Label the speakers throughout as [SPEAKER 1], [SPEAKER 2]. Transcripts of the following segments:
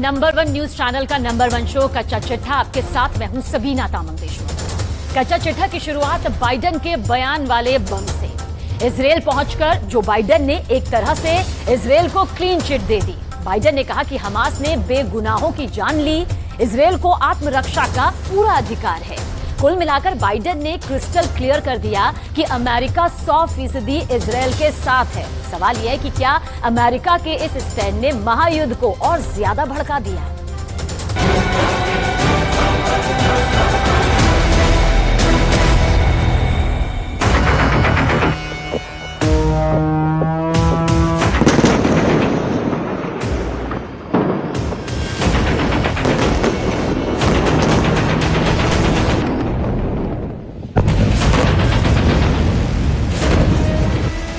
[SPEAKER 1] Number 1 news channel का number 1 show कच्चा चिट्ठा, आपके साथ मैं हूं सबीना तामंग देशमुख। कच्चा चिट्ठा की शुरुआत बाइडेन के बयान वाले बम से। इजरायल पहुंचकर जो बाइडेन ने एक तरह से इजरायल को क्लीन चिट दे दी। बाइडेन ने कहा कि हमास ने बेगुनाहों की जान ली, इजरायल को आत्मरक्षा का पूरा अधिकार है। कुल मिलाकर बाइडेन ने क्रिस्टल क्लियर कर दिया कि अमेरिका 100% इजरायल के साथ है। सवाल यह है कि क्या अमेरिका के इस स्टैंड ने महायुद्ध को और ज्यादा भड़का दिया?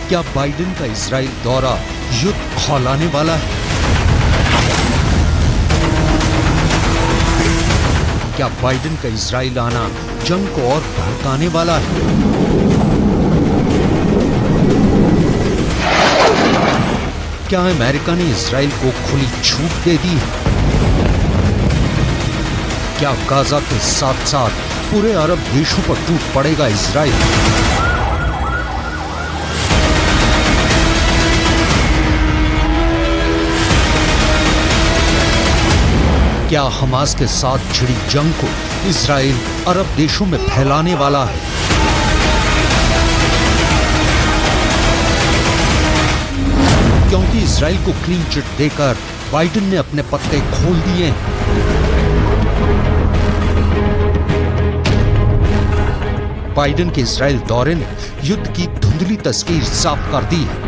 [SPEAKER 2] क्या बाइडेन का इजराइल दौरा युद्ध खौलाने वाला है? क्या बाइडेन का इजराइल आना जंग को और भड़काने वाला है? क्या अमेरिका ने इजराइल को खुली छूट दे दी है? क्या गाजा के साथ साथ पूरे अरब देशों पर टूट पड़ेगा इजराइल? क्या हमास के साथ छिड़ी जंग को इजराइल अरब देशों में फैलाने वाला है? क्योंकि इजराइल को क्लीन चिट देकर बाइडेन ने अपने पत्ते खोल दिए हैं। बाइडेन के इजराइल दौरे ने युद्ध की धुंधली तस्वीर साफ कर दी है।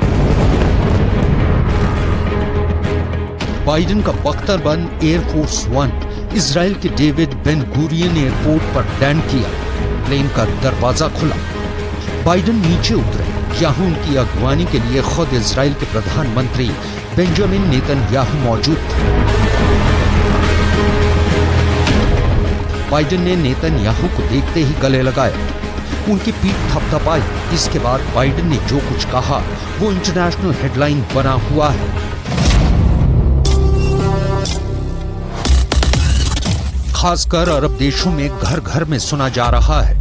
[SPEAKER 2] बाइडेन का बख्तरबंद एयरफोर्स 1 इजराइल के डेविड बेन गुरियन एयरपोर्ट पर लैंड किया। प्लेन का दरवाजा खुला, बाइडेन नीचे उतरे। यहाँ उनकी अगवानी के लिए खुद इजराइल के प्रधानमंत्री बेंजामिन नेतन्याहू मौजूद थे। बाइडेन ने नेतन्याहू को देखते ही गले लगाया, उनकी पीठ थपथपाई। इसके बाद बाइडेन ने जो कुछ कहा वो इंटरनेशनल हेडलाइन बना हुआ है। खासकर अरब देशों में घर घर में सुना जा रहा है।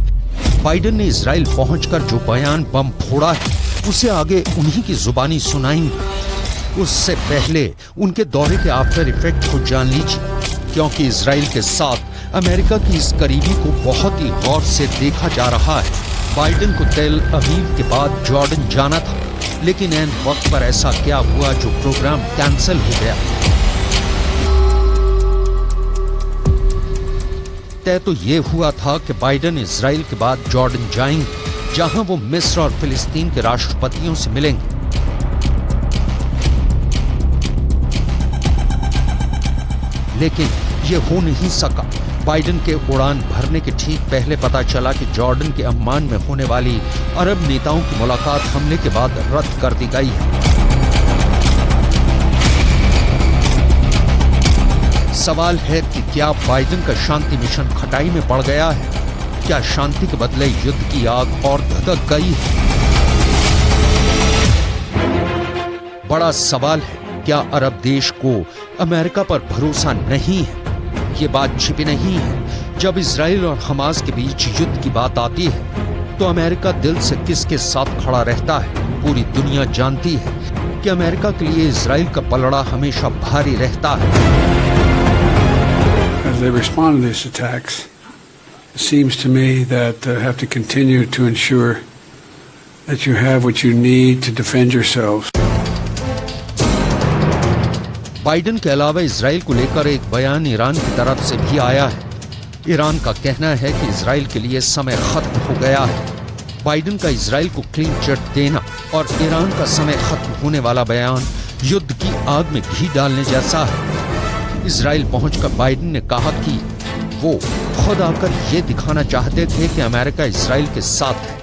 [SPEAKER 2] बाइडेन ने इजराइल पहुंचकर जो बयान बम फोड़ा है उसे आगे उन्हीं की जुबानी सुनाएंगे। उससे पहले उनके दौरे के आफ्टर इफेक्ट को जान लीजिए, क्योंकि इजराइल के साथ अमेरिका की इस करीबी को बहुत ही गौर से देखा जा रहा है। बाइडेन को तेल अवीव के बाद जॉर्डन जाना था, लेकिन ऐन वक्त पर ऐसा क्या हुआ जो प्रोग्राम कैंसिल हो गया? तय तो ये हुआ था कि बाइडेन इजराइल के बाद जॉर्डन जाएंगे, जहां वो मिस्र और फिलिस्तीन के राष्ट्रपतियों से मिलेंगे। लेकिन ये हो नहीं सका। बाइडेन के उड़ान भरने के ठीक पहले पता चला कि जॉर्डन के अम्मान में होने वाली अरब नेताओं की मुलाकात हमले के बाद रद्द कर दी गई है। सवाल है कि क्या बाइडेन का शांति मिशन खटाई में पड़ गया है? क्या शांति के बदले युद्ध की आग और धधक गई है? बड़ा सवाल है, क्या अरब देश को अमेरिका पर भरोसा नहीं है? ये बात छिपी नहीं है। जब इजराइल और हमास के बीच युद्ध की बात आती है तो अमेरिका दिल से किसके साथ खड़ा रहता है? पूरी दुनिया जानती है कि अमेरिका के लिए इजराइल का पलड़ा हमेशा भारी रहता है।
[SPEAKER 3] As they respond to these attacks, it seems to me that they have to continue to ensure that you have what you need to defend yourselves.
[SPEAKER 2] Biden के अलावा इजराइल को लेकर एक बयान ईरान की तरफ से भी आया है। ईरान का कहना है कि इजराइल के लिए समय खत्म हो गया है। बाइडेन का इजराइल को क्लीन चिट देना और ईरान का समय खत्म होने वाला बयान युद्ध की आग में घी डालने जैसा है। इजराइल पहुंचकर बाइडेन ने कहा कि वो खुद आकर ये दिखाना चाहते थे कि अमेरिका इजराइल के साथ है।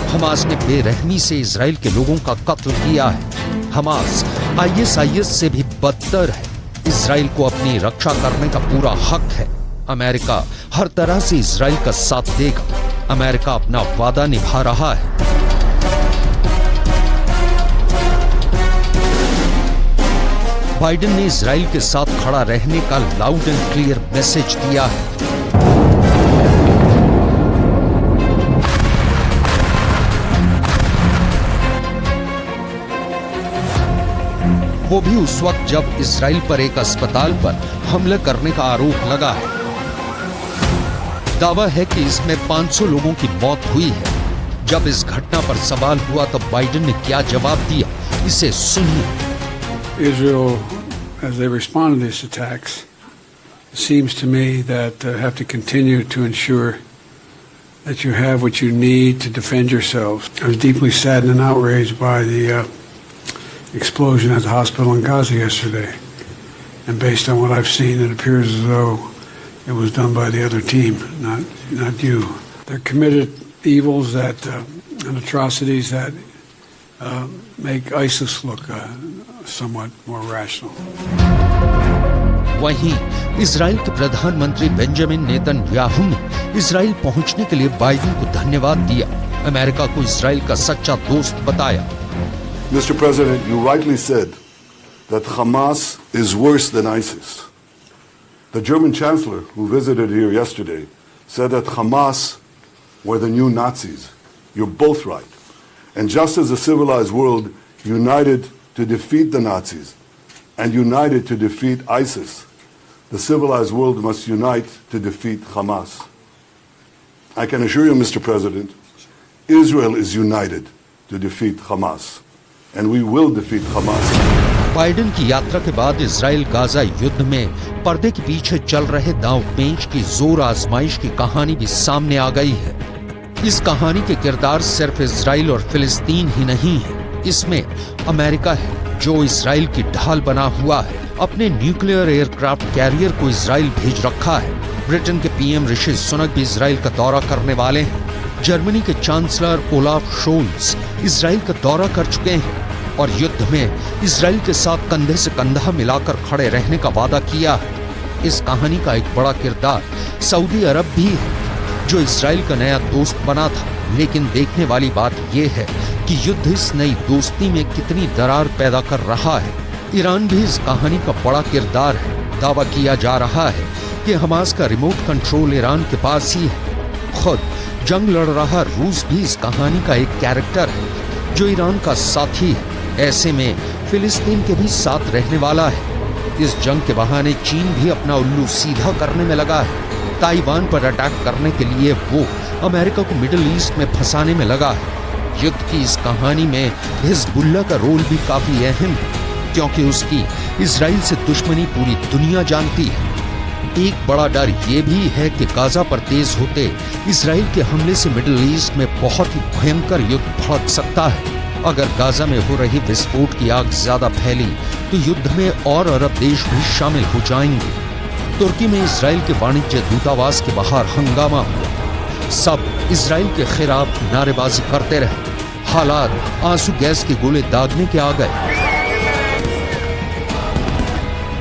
[SPEAKER 2] हमास ने बेरहमी से इजराइल के लोगों का कत्ल किया है। हमास आईएसआईएस से भी बदतर है। इजराइल को अपनी रक्षा करने का पूरा हक है। अमेरिका हर तरह से इजराइल का साथ देगा। अमेरिका अपना वादा निभा रहा है। बाइडेन ने इजराइल के साथ खड़ा रहने का लाउड एंड क्लियर मैसेज दिया है। वो भी उस वक्त जब इजराइल पर एक अस्पताल पर हमला करने का आरोप लगा है। दावा है कि इसमें 500 लोगों की मौत हुई है। जब इस घटना पर सवाल हुआ तब बाइडेन ने क्या जवाब दिया, इसे सुनिए।
[SPEAKER 3] Israel, as they respond to these attacks, it seems to me that have to continue to ensure that you have what you need to defend yourselves. I was deeply saddened and outraged by the explosion at the hospital in Gaza yesterday. And based on what I've seen, it appears as though it was done by the other team, not you. They're committed evils that and atrocities that make ISIS look somewhat more rational.
[SPEAKER 2] वहीं Israel के प्रधानमंत्री Benjamin Netanyahu ने Israel पहुंचने के लिए Biden को धन्यवाद दिया, अमेरिका को इजराइल का सच्चा दोस्त बताया।
[SPEAKER 4] Mr. President, you rightly said that Hamas is worse than ISIS. The German Chancellor, who visited here yesterday, said that Hamas were the new Nazis. You're both right. And just as the civilized world united to defeat the Nazis and united to defeat ISIS, the civilized world must unite to defeat Hamas. I can assure you, Mr. President, Israel is united to defeat Hamas. And we will defeat Hamas.
[SPEAKER 2] Biden की यात्रा के बाद Israel Gaza युद्ध में पर्दे के पीछे चल रहे दांव पेंच की जोर आजमाइश की कहानी भी सामने आ गई है। इस कहानी के किरदार सिर्फ इजराइल और फिलिस्तीन ही नहीं है, इसमें अमेरिका है जो इजराइल की ढाल बना हुआ है। अपने न्यूक्लियर एयरक्राफ्ट कैरियर को इजराइल भेज रखा है। ब्रिटेन के पीएम ऋषि सुनक भी इजराइल का दौरा करने वाले हैं। जर्मनी के चांसलर ओलाफ शोल्स इजराइल का दौरा कर चुके हैं और युद्ध में इजराइल के साथ कंधे से कंधा मिलाकर खड़े रहने का वादा किया है। इस कहानी का एक बड़ा किरदार सऊदी अरब भी है जो इजराइल का नया दोस्त बना था। लेकिन देखने वाली बात यह है कि युद्ध इस नई दोस्ती में कितनी दरार पैदा कर रहा है। ईरान भी इस कहानी का बड़ा किरदार है। दावा किया जा रहा है कि हमास का रिमोट कंट्रोल ईरान के पास ही है। खुद जंग लड़ रहा रूस भी इस कहानी का एक कैरेक्टर है जो ईरान का साथी है। ऐसे में फिलिस्तीन के भी साथ रहने वाला है। इस जंग के बहाने चीन भी अपना उल्लू सीधा करने में लगा है। ताइवान पर अटैक करने के लिए वो अमेरिका को मिडिल ईस्ट में फंसाने में लगा है। युद्ध की इस कहानी में हिजबुल्लाह का रोल भी काफी अहम है क्योंकि उसकी इजराइल से दुश्मनी पूरी दुनिया जानती है। एक बड़ा डर ये भी है कि गाजा पर तेज होते इजराइल के हमले से मिडिल ईस्ट में बहुत ही भयंकर युद्ध भड़क सकता है। अगर गाजा में हो रही विस्फोट की आग ज्यादा फैली तो युद्ध में और अरब देश भी शामिल हो जाएंगे। तुर्की में इजराइल के वाणिज्य दूतावास के बाहर हंगामा हुआ। सब इजराइल के खिलाफ नारेबाजी करते रहे। हालात आंसू गैस के गोले दागने के आ गए।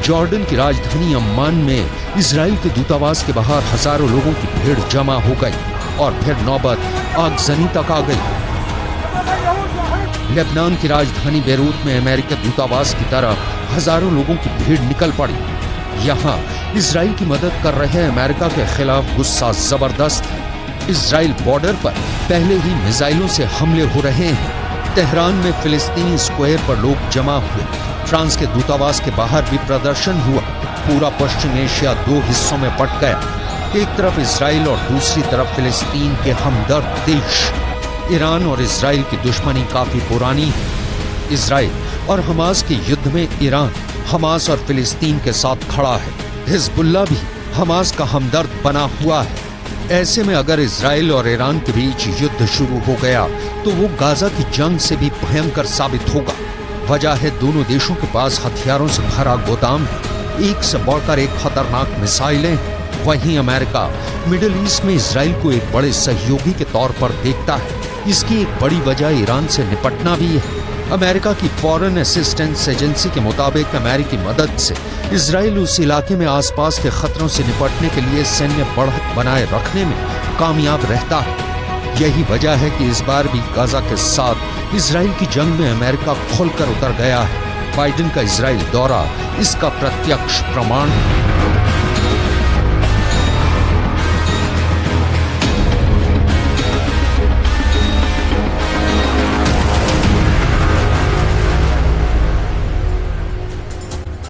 [SPEAKER 2] जॉर्डन की राजधानी अम्मान में इजराइल के दूतावास के बाहर हजारों लोगों की भीड़ जमा हो गई और फिर नौबत आगजनी तक आ गई। लेबनान की राजधानी बेरूत में अमेरिकी दूतावास की तरफ हजारों लोगों की भीड़ निकल पड़ी। यहाँ इजराइल की मदद कर रहे अमेरिका के खिलाफ गुस्सा जबरदस्त है। इजराइल बॉर्डर पर पहले ही मिसाइलों से हमले हो रहे हैं। तेहरान में फिलिस्तीनी स्क्वायर पर लोग जमा हुए। फ्रांस के दूतावास के बाहर भी प्रदर्शन हुआ। पूरा पश्चिम एशिया दो हिस्सों में बंट गया। एक तरफ इजराइल और दूसरी तरफ फिलिस्तीन के हमदर्द देश। ईरान और इजराइल की दुश्मनी काफी पुरानी है। इजराइल और हमास के युद्ध में ईरान हमास और फिलिस्तीन के साथ खड़ा है। हिजबुल्लाह भी हमास का हमदर्द बना हुआ है। ऐसे में अगर इजराइल और ईरान के बीच युद्ध शुरू हो गया तो वो गाजा की जंग से भी भयंकर साबित होगा। वजह है दोनों देशों के पास हथियारों से भरा गोदाम है। एक से बढ़कर एक खतरनाक मिसाइलें हैं। वहीं अमेरिका मिडिल ईस्ट में इजराइल को एक बड़े सहयोगी के तौर पर देखता है। इसकी एक बड़ी वजह ईरान से निपटना भी है। अमेरिका की फॉरेन असिस्टेंस एजेंसी के मुताबिक अमेरिकी मदद से इजराइल उस इलाके में आसपास के खतरों से निपटने के लिए सैन्य बढ़त बनाए रखने में कामयाब रहता है। यही वजह है कि इस बार भी गाजा के साथ इजराइल की जंग में अमेरिका खुलकर उतर गया है। बाइडेन का इजराइल दौरा इसका प्रत्यक्ष प्रमाण है।